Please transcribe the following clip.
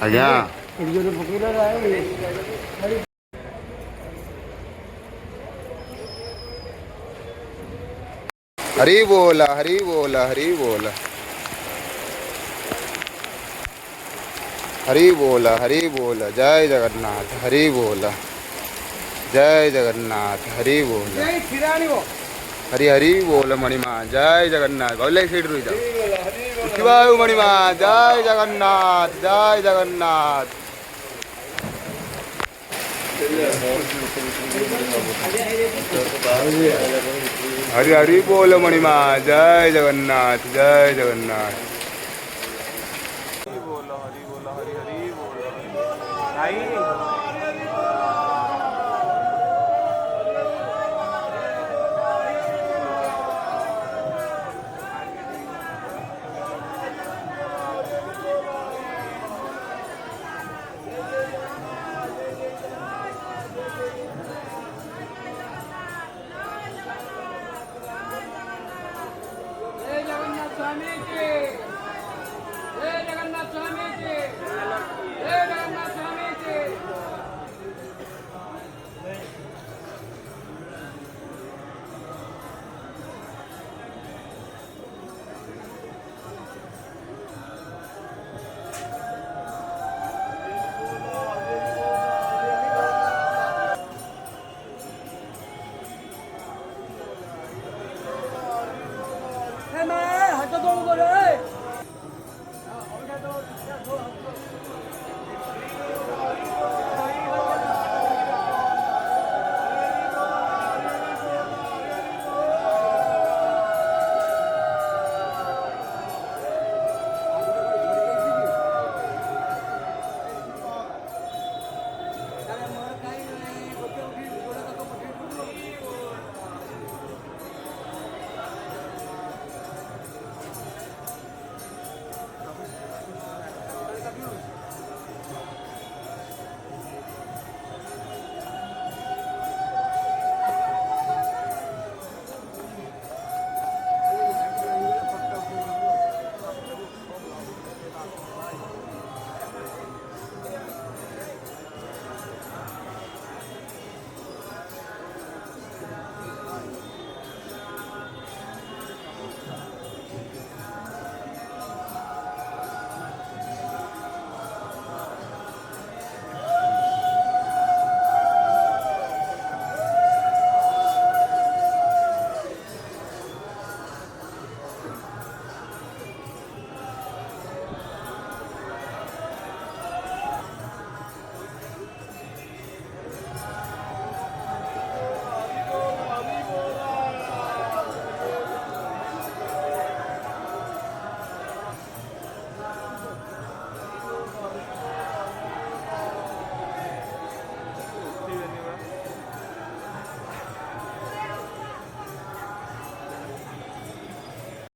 ଆଜ୍ଞା। हरी बोला, हरी बोला, हरी बोला, हरी बोला, हरी बोला, जय जगन्नाथ, हरी बोला, जय जगन्नाथ, हरी बोला, हरी हरी बोल मणिमा, जय जगन्नाथ। बोले सीट रुई जाओ मणिमा, जय जगन्नाथ, जय जगन्नाथ। हरी हरी बोल मणिमा, जय जगन्नाथ, जय जगन्नाथ। हरी बोलो, हरी बोलो, हरी हरी बोलो भाई। जय जगन्नाथ स्वामी की